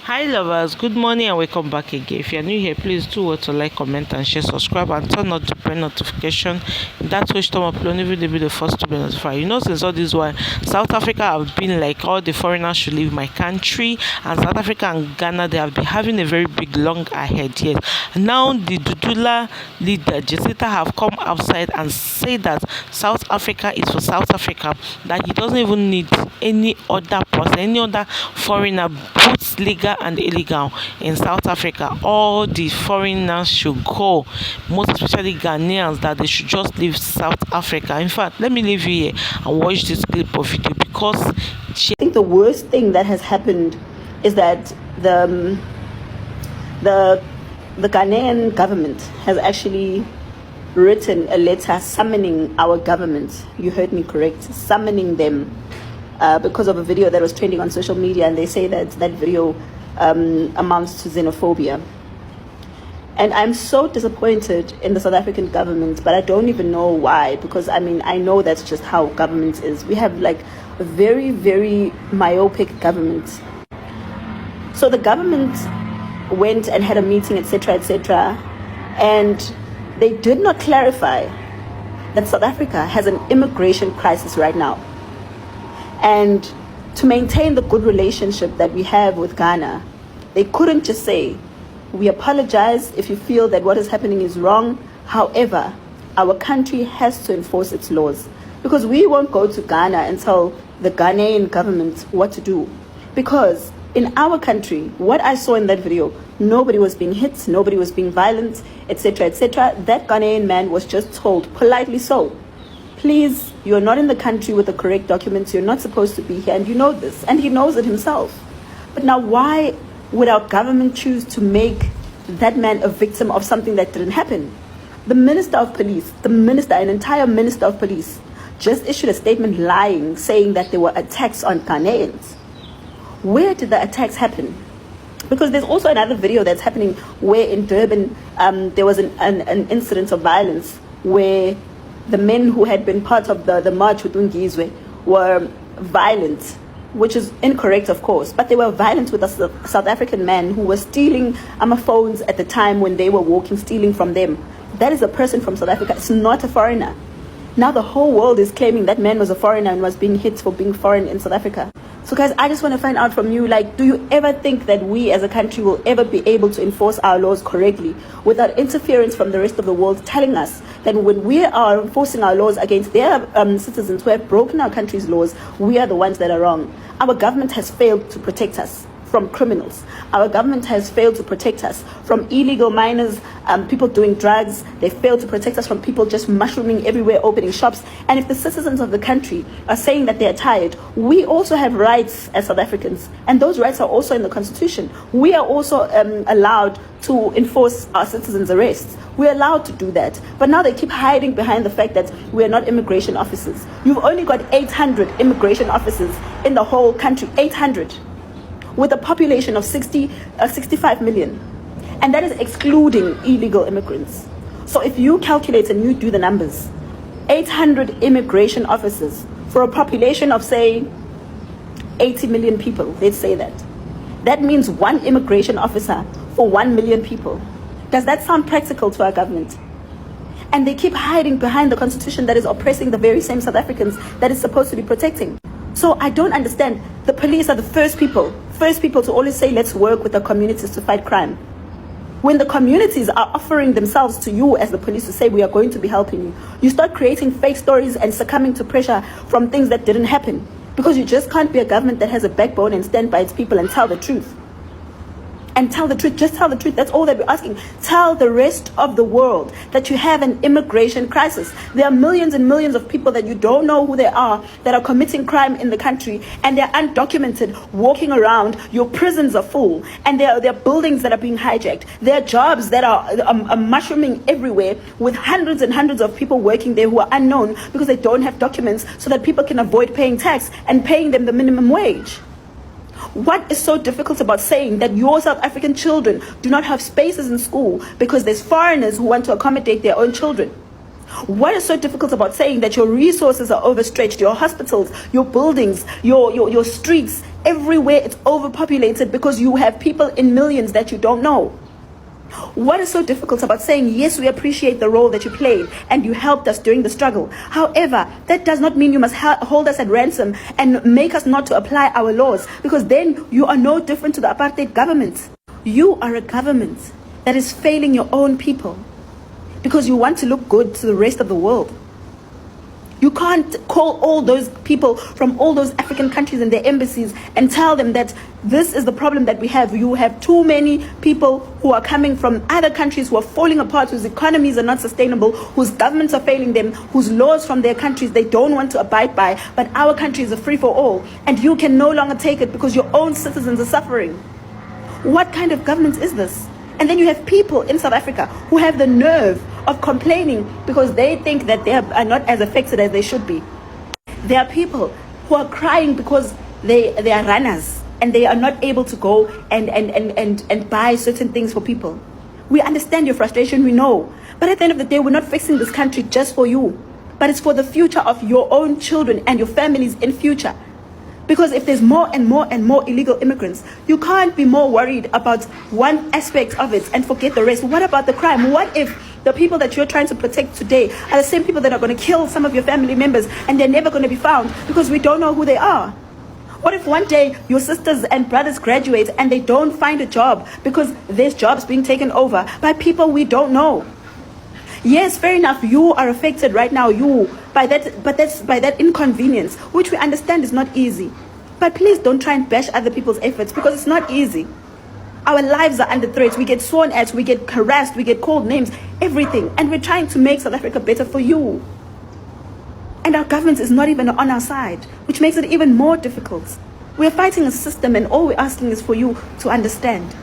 Hi lovers, good morning and welcome back again. If you're new here, please do what to like, comment and share, subscribe and turn on the bell notification. That way time upload every day be the first to be notified. Since all this while South Africa have been like all the foreigners should leave my country, and South Africa and Ghana they have been having a very big long ahead. Yes. Now the Dudula leader Jacinta have come outside and say that South Africa is for South Africa, that he doesn't even need any other person, any other foreigner, both legal and illegal in South Africa. All the foreigners should go, most especially Ghanaians, that they should just leave South Africa. In fact, let me leave you here and watch this clip of video because I think the worst thing that has happened is that the Ghanaian government has actually written a letter summoning our government. You heard me correct, summoning them because of a video that was trending on social media, and they say that that video amounts to xenophobia. And I'm so disappointed in the South African government, but I don't even know why, because I know that's just how government is. We have like a very, very myopic government. So the government went and had a meeting, etc., and they did not clarify that South Africa has an immigration crisis right now. And to maintain the good relationship that we have with Ghana, they couldn't just say, we apologize if you feel that what is happening is wrong. However, our country has to enforce its laws, because we won't go to Ghana and tell the Ghanaian government what to do. Because in our country, what I saw in that video, nobody was being hit, nobody was being violent, etc., etc. That Ghanaian man was just told, politely so, please, you're not in the country with the correct documents, you're not supposed to be here, and you know this, and he knows it himself. But now why would our government choose to make that man a victim of something that didn't happen? The Minister of Police, an entire Minister of Police, just issued a statement lying, saying that there were attacks on Ghanaians. Where did the attacks happen? Because there's also another video that's happening where in Durban there was an incident of violence where the men who had been part of the march with Ungizwe were violent, which is incorrect, of course, but they were violent with a South African man who was stealing phones at the time when they were walking, stealing from them. That is a person from South Africa. It's not a foreigner. Now the whole world is claiming that man was a foreigner and was being hit for being foreign in South Africa. So guys, I just want to find out from you, do you ever think that we as a country will ever be able to enforce our laws correctly without interference from the rest of the world telling us that when we are enforcing our laws against their citizens who have broken our country's laws, we are the ones that are wrong? Our government has failed to protect us from criminals. Our government has failed to protect us from illegal miners, people doing drugs. They failed to protect us from people just mushrooming everywhere, opening shops. And if the citizens of the country are saying that they're tired, we also have rights as South Africans, and those rights are also in the Constitution. We are also allowed to enforce our citizens' arrests. We're allowed to do that. But now they keep hiding behind the fact that we're not immigration officers. You've only got 800 immigration officers in the whole country, 800. With a population of 65 million. And that is excluding illegal immigrants. So if you calculate and you do the numbers, 800 immigration officers for a population of, say, 80 million people, let's say that. That means one immigration officer for 1 million people. Does that sound practical to our government? And they keep hiding behind the Constitution that is oppressing the very same South Africans that is supposed to be protecting. So I don't understand. The police are the first people to always say, let's work with the communities to fight crime. When the communities are offering themselves to you as the police to say, we are going to be helping you, you start creating fake stories and succumbing to pressure from things that didn't happen. Because you just can't be a government that has a backbone and stand by its people and tell the truth. And tell the truth, just tell the truth. That's all that we're asking. Tell the rest of the world that you have an immigration crisis. There are millions and millions of people that you don't know who they are that are committing crime in the country, and they're undocumented, walking around. Your prisons are full, and there are buildings that are being hijacked. There are jobs that are mushrooming everywhere with hundreds and hundreds of people working there who are unknown because they don't have documents so that people can avoid paying tax and paying them the minimum wage. What is so difficult about saying that your South African children do not have spaces in school because there's foreigners who want to accommodate their own children? What is so difficult about saying that your resources are overstretched, your hospitals, your buildings, your streets, everywhere it's overpopulated because you have people in millions that you don't know. What is so difficult about saying, yes, we appreciate the role that you played and you helped us during the struggle? However, that does not mean you must hold us at ransom and make us not to apply our laws, because then you are no different to the apartheid government. You are a government that is failing your own people because you want to look good to the rest of the world. You can't call all those people from all those African countries and their embassies and tell them that this is the problem that we have. You have too many people who are coming from other countries who are falling apart, whose economies are not sustainable, whose governments are failing them, whose laws from their countries they don't want to abide by, but our country is a free-for-all, and you can no longer take it because your own citizens are suffering. What kind of government is this? And then you have people in South Africa who have the nerve of complaining because they think that they are not as affected as they should be. There are people who are crying because they are runners and they are not able to go and buy certain things for people. We understand your frustration, we know. But at the end of the day, we're not fixing this country just for you, but it's for the future of your own children and your families in future. Because if there's more and more and more illegal immigrants, you can't be more worried about one aspect of it and forget the rest. What about the crime? What if the people that you're trying to protect today are the same people that are going to kill some of your family members and they're never going to be found because we don't know who they are? What if one day your sisters and brothers graduate and they don't find a job because there's jobs being taken over by people we don't know? Yes, fair enough, you are affected right now, by that inconvenience, which we understand is not easy. But please don't try and bash other people's efforts because it's not easy. Our lives are under threat. We get sworn at, we get harassed, we get called names, everything. And we're trying to make South Africa better for you. And our government is not even on our side, which makes it even more difficult. We're fighting a system and all we're asking is for you to understand.